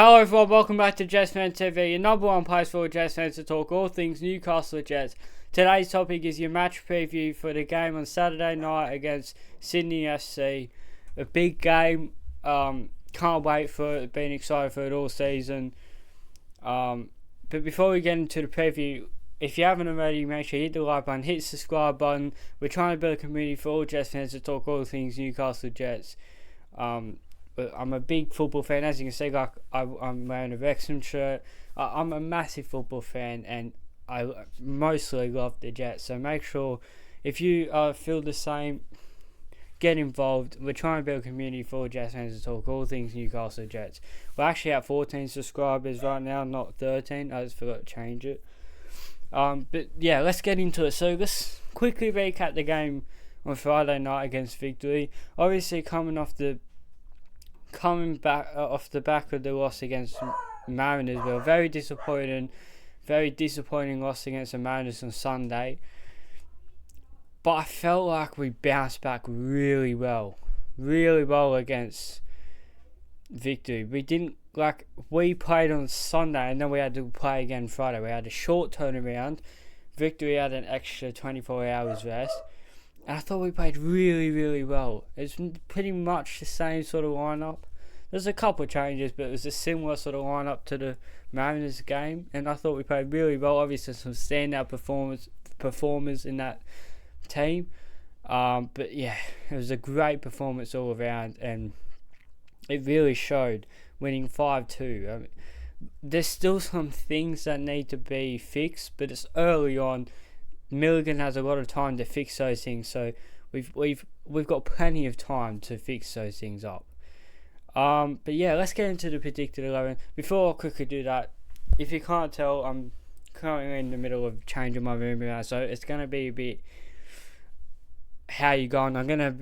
Hello everyone, welcome back to Jets Fan TV, your number one place for Jets fans to talk all things Newcastle Jets. Today's topic is your match preview for the game on Saturday night against Sydney FC. A big game, can't wait for it, been excited for it all season. But before we get into the preview, if you haven't already, make sure you hit the like button, hit the subscribe button. We're trying to build a community for all Jets fans to talk all things Newcastle Jets. But I'm a big football fan, as you can see. Like I'm wearing a Wrexham shirt. I'm a massive football fan, and I mostly love the Jets. So make sure, if you feel the same, get involved. We're trying to build a community for Jets fans to talk all things Newcastle Jets. We're actually at 14 subscribers right now, not 13. I just forgot to change it. But yeah, let's get into it. So let's quickly recap the game on Friday night against Victory. Obviously, coming back off the back of the loss against Mariners, we were very disappointing loss against the Mariners on Sunday. But I felt like we bounced back really well against Victory. We played on Sunday and then we had to play again Friday. We had a short turnaround. Victory had an extra 24 hours rest. And I thought we played really well. It's pretty much the same sort of lineup. There's a couple of changes, but it was a similar sort of lineup to the Mariners game. And I thought we played really well. Obviously, some standout performers in that team. But yeah, it was a great performance all around. And it really showed, winning 5-2. I mean, there's still some things that need to be fixed, but it's early on. Milligan has a lot of time to fix those things, so we've got plenty of time to fix those things up. But yeah, let's get into the predicted 11. Before I quickly do that, if you can't tell, I'm currently in the middle of changing my room around, so it's gonna be a bit how you going. I'm gonna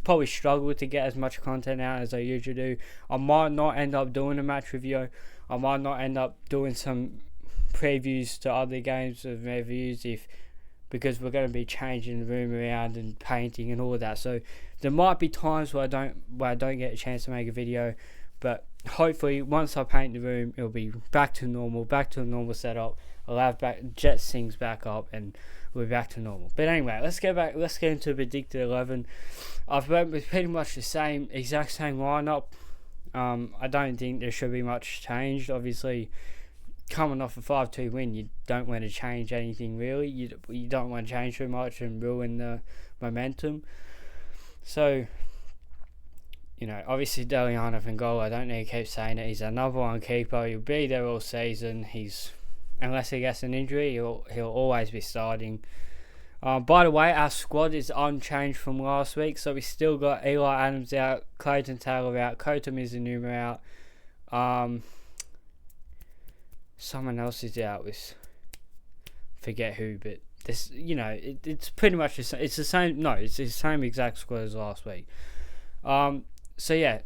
probably struggle to get as much content out as I usually do. I might not end up doing a match review. I might not end up doing some previews to other games of reviews because we're going to be changing the room around and painting and all of that. So there might be times where I don't get a chance to make a video, but hopefully once I paint the room, it'll be back to a normal setup. I'll have Jets things back up and we're back to normal. But anyway, let's get into predicted 11. I've went with pretty much the exact same lineup. I don't think there should be much changed. Obviously, coming off a 5-2 win, you don't want to change anything really. You don't want to change too much and ruin the momentum. So, obviously Delianov in goal. I don't need to keep saying it. He's our number one keeper. He'll be there all season. Unless he gets an injury, he'll always be starting. By the way, our squad is unchanged from last week. So we still got Eli Adams out, Clayton Taylor out, Kota Mizunuma out. Someone else is out with forget who, but this, it's pretty much the same. It's the same. No, it's the same exact squad as last week. So yeah,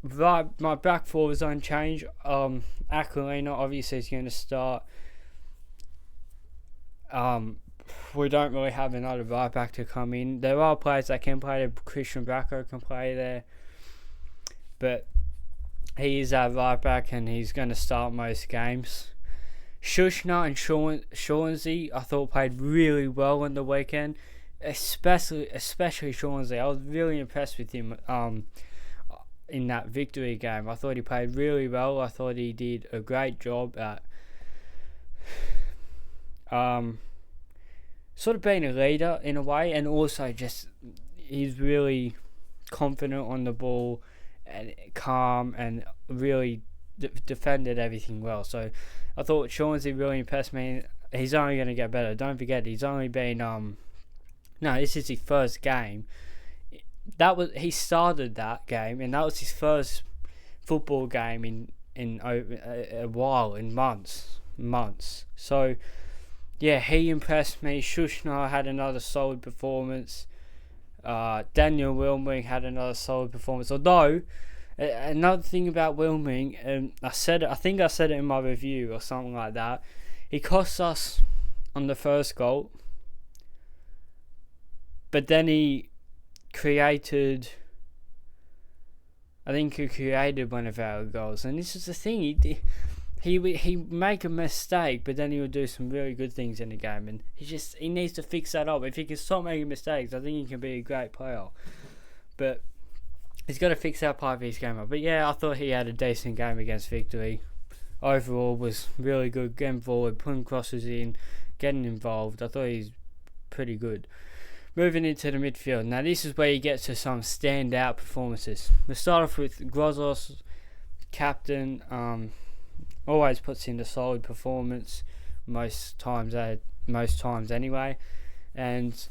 my back four is unchanged. Aquilina obviously is going to start. We don't really have another right back to come in. There are players that can play there. Christian Bracco can play there, but he is our right back and he's going to start most games. Shushna and Shaughnessy, I thought played really well on the weekend, especially Shaughnessy. I was really impressed with him in that Victory game. I thought he played really well. I thought he did a great job at sort of being a leader in a way, and also just he's really confident on the ball and calm and really defended everything well. So I thought Shaughnessy really impressed me. He's only going to get better. Don't forget, he's only been this is his first game. He started that game, and that was his first football game in a while, in months. So yeah, he impressed me. Shushna had another solid performance. Daniel Wilming had another solid performance. Although, another thing about Wilming, I think I said it in my review or something like that. He cost us on the first goal, but then he created I think he created one of our goals, and this is the thing. He make a mistake, but then he would do some really good things in the game, and he needs to fix that up. If he can stop making mistakes, I think he can be a great player. But he's got to fix that part of his game up. But yeah, I thought he had a decent game against Victory. Overall, was really good. Getting forward, putting crosses in, getting involved. I thought he's pretty good. Moving into the midfield. Now this is where you get to some standout performances. We'll start off with Grozos, captain. Always puts in a solid performance most times anyway, and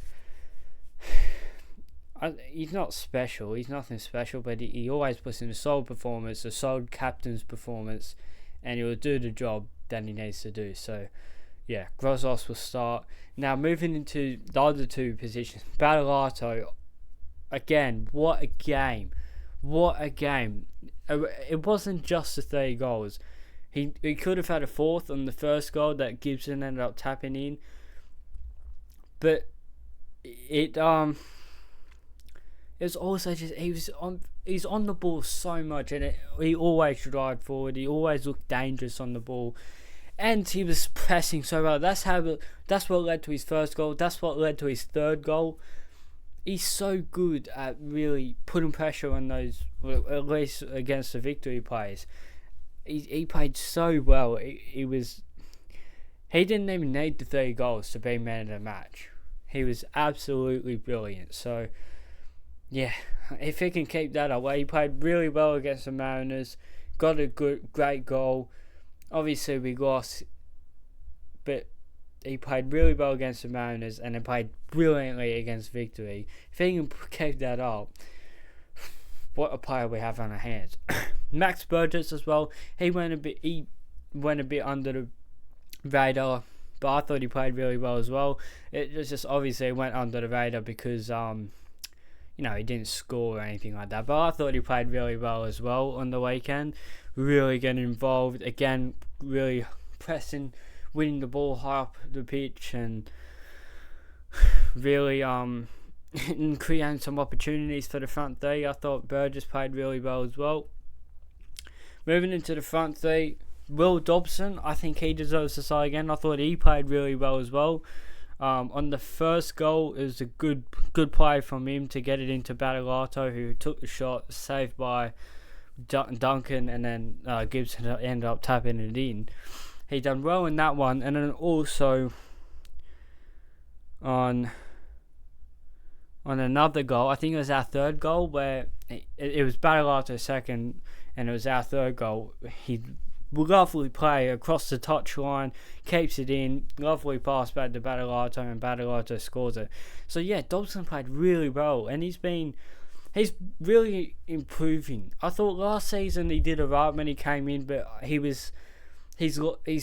he's not special. He's nothing special, but he always puts in a solid performance, a solid captain's performance, and he will do the job that he needs to do. So, yeah, Grozos will start. Now, moving into the other two positions, Battleato, again, what a game. What a game. It wasn't just the 3 goals. He could have had a fourth on the first goal that Gibson ended up tapping in. But it was also just he's on the ball so much, and he always drive forward. He always looked dangerous on the ball, and he was pressing so well. That's what led to his first goal. That's what led to his third goal. He's so good at really putting pressure on those, at least against the Victory players. He played so well. He didn't even need the 3 goals to be man of the match. He was absolutely brilliant. So, yeah, if he can keep that up, he played really well against the Mariners. Got a great goal. Obviously, we lost, but he played really well against the Mariners, and he played brilliantly against Victory. If he can keep that up, what a player we have on our hands. Max Burgess as well. He went a bit under the radar, but I thought he played really well as well. It was just obviously went under the radar because he didn't score or anything like that. But I thought he played really well as well on the weekend. Really getting involved again, really pressing, winning the ball high up the pitch, and really and creating some opportunities for the front 3. I thought Burgess played really well as well. Moving into the front 3, Will Dobson, I think he deserves to start again. I thought he played really well as well. On the first goal, it was a good play from him to get it into Battleato, who took the shot, saved by Duncan, and then Gibson ended up tapping it in. He done well in that one, and then also on another goal, I think it was our third goal, where it was Battleato's second, and it was our third goal. He lovely play across the touchline, keeps it in, lovely pass back to Battleato, and Battleato scores it. So yeah, Dobson played really well, and he's he's really improving. I thought last season he did alright when he came in, but his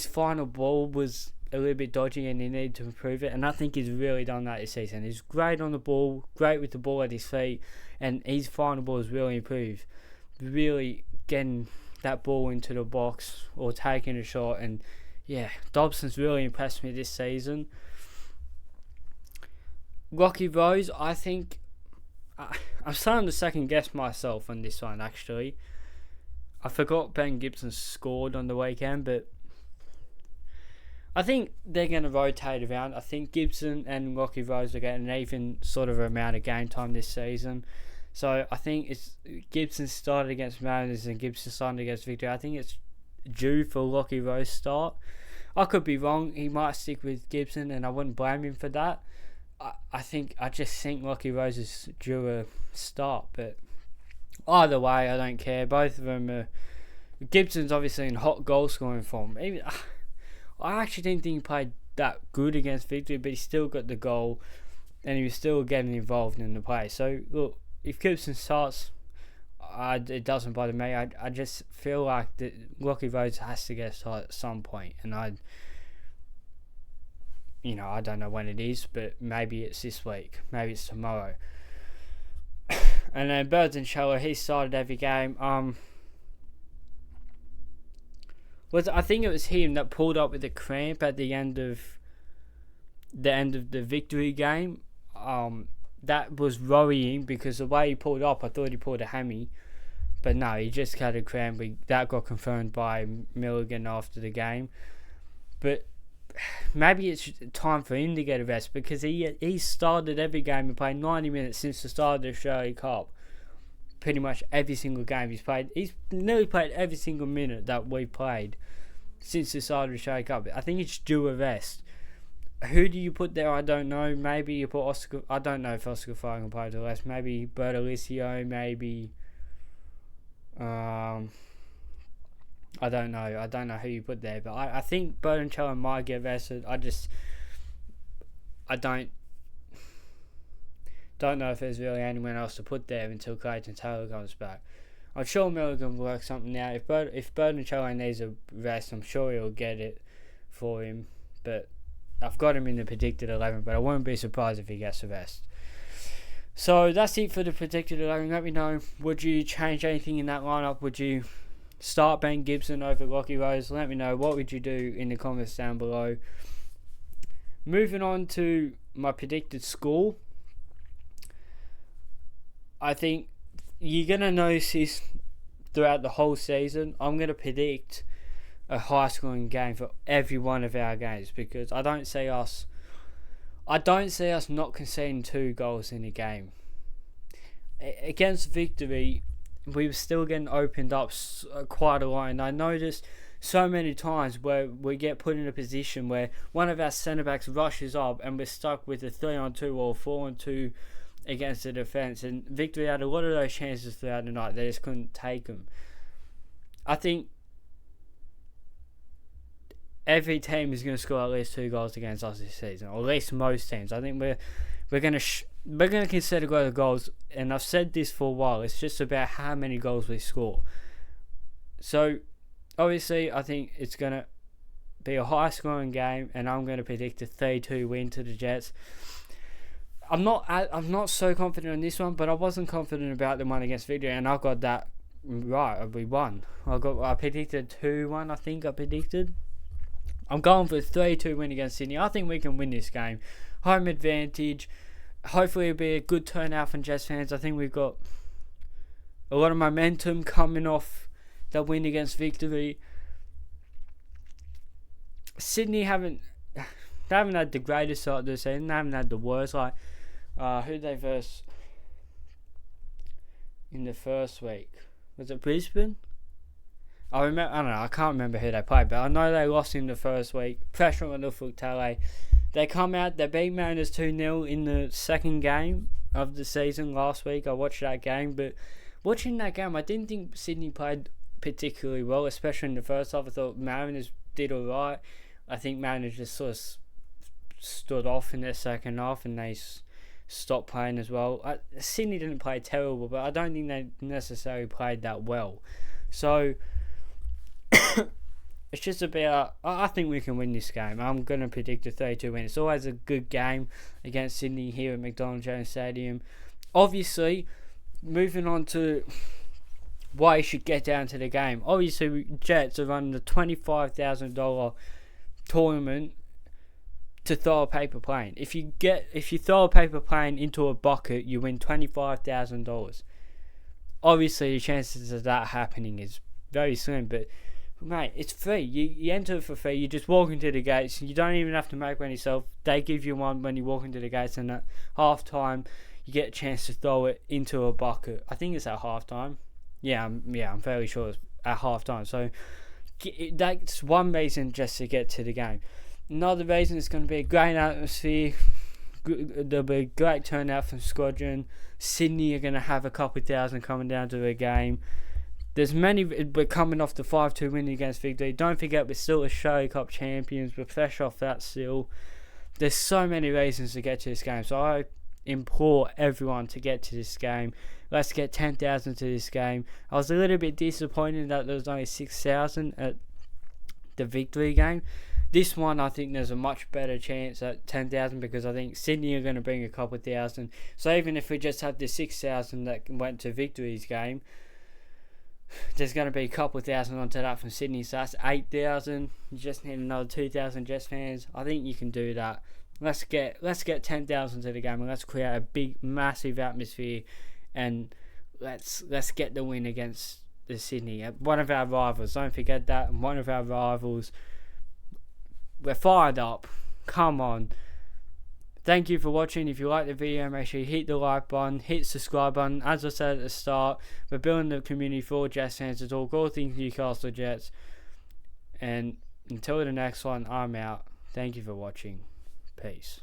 final ball was a little bit dodgy and he needed to improve it, and I think he's really done that this season. He's great on the ball, great with the ball at his feet, and his final ball has really improved. Really getting that ball into the box or taking a shot, and yeah, Dobson's really impressed me this season. Rocky Rose, I think I'm starting to second guess myself on this one actually. I forgot Ben Gibson scored on the weekend, but I think they're going to rotate around. I think Gibson and Rocky Rose are getting an even sort of amount of game time this season. So I think it's Gibson started against Mariners and Gibson started against Victory. I think it's due for Rocky Rose start. I could be wrong. He might stick with Gibson, and I wouldn't blame him for that. I just think Rocky Rose is due a start, but either way, I don't care. Both of them are. Gibson's obviously in hot goal scoring form. I actually didn't think he played that good against Victory, but he still got the goal, and he was still getting involved in the play. So look, if Gibson starts, it doesn't bother me. I just feel like that Rocky Rose has to get started at some point, and I don't know when it is, but maybe it's this week, maybe it's tomorrow. And then Burton Sheller, he started every game. I think it was him that pulled up with a cramp at the end of the Victory game. That was worrying because the way he pulled up, I thought he pulled a hammy, But no, he just had a cramp. That got confirmed by Milligan after the game. But maybe it's time for him to get a rest, because he started every game and played 90 minutes since the start of the Australia Cup. Pretty much every single game he's played. He's nearly played every single minute that we've played since the start of the Australia Cup. I think it's due a rest. Who do you put there? I don't know. Maybe you put Oscar. I don't know if Oscar Fire can play the rest. Maybe Bertolicio. Maybe. I don't know. I don't know who you put there, but I think Bertoncello might get rested. I don't know if there's really anyone else to put there until Clayton Taylor comes back. I'm sure Milligan will work something out. If Bertoncello needs a rest, I'm sure he'll get it for him. But I've got him in the predicted 11, but I wouldn't be surprised if he gets a rest. So that's it for the predicted 11. Let me know, would you change anything in that lineup? Would you start Ben Gibson over Lockie Rose? Let me know. What would you do in the comments down below? Moving on to my predicted score. I think you're going to notice this throughout the whole season. I'm going to predict a high scoring game for every one of our games, because I don't see us not conceding 2 goals in a game. Against Victory, we were still getting opened up quite a lot, and I noticed so many times where we get put in a position where one of our centre backs rushes up and we're stuck with a 3-on-2 or 4-on-2 against the defence, and Victory had a lot of those chances throughout the night. They just couldn't take them. I think every team is going to score at least 2 goals against us this season, or at least most teams. I think we're going to consider a lot of goals, and I've said this for a while. It's just about how many goals we score. So obviously, I think it's going to be a high scoring game, and I'm going to predict a 3-2 win to the Jets. I'm not so confident on this one, but I wasn't confident about the one against Victory, and I got that right. We won. I predicted 2-1. I think I predicted. I'm going for a 3-2 win against Sydney. I think we can win this game. Home advantage. Hopefully it'll be a good turnout from Jets fans. I think we've got a lot of momentum coming off that win against Victory. Sydney haven't had the greatest start of the season. They haven't had the worst. Who they versed in the first week? Was it Brisbane? I don't know. I can't remember who they played, but I know they lost in the first week. Pressure on the Tele. They come out. They beat Mariners 2-0 in the second game of the season last week. I watched that game, but watching that game, I didn't think Sydney played particularly well, especially in the first half. I thought Mariners did alright. I think Mariners just sort of stood off in their second half, and they stopped playing as well. Sydney didn't play terrible, but I don't think they necessarily played that well. So it's just about, I think we can win this game. I'm going to predict a 3-2 win. It's always a good game against Sydney here at McDonald Jones Stadium. Obviously, moving on to why you should get down to the game. Obviously, Jets are running the $25,000 tournament to throw a paper plane. If you throw a paper plane into a bucket, you win $25,000. Obviously, the chances of that happening is very slim, but mate, it's free. You enter it for free. You just walk into the gates. You don't even have to make one yourself. They give you one when you walk into the gates, and at half time, you get a chance to throw it into a bucket. I think it's at half time. I'm fairly sure it's at half time. So that's one reason just to get to the game. Another reason, it's going to be a great atmosphere. There'll be a great turnout from Squadron. Sydney are going to have a couple thousand coming down to the game. We're coming off the 5-2 win against Victory. Don't forget, we're still Australia Cup champions. We're fresh off that still. There's so many reasons to get to this game. So I implore everyone to get to this game. Let's get 10,000 to this game. I was a little bit disappointed that there was only 6,000 at the Victory game. This one, I think there's a much better chance at 10,000, because I think Sydney are going to bring a couple thousand. So even if we just have the 6,000 that went to Victory's game, there's going to be a couple thousand onto that from Sydney. So that's 8,000. You just need another 2,000 Jets fans. I think you can do that. Let's get 10,000 to the game, and let's create a big, massive atmosphere, and let's get the win against the Sydney, one of our rivals. Don't forget that, one of our rivals. We're fired up. Come on. Thank you for watching. If you like the video, make sure you hit the like button, hit subscribe button. As I said at the start, we're building the community for Jets fans to talk all things Newcastle Jets. And until the next one, I'm out. Thank you for watching. Peace.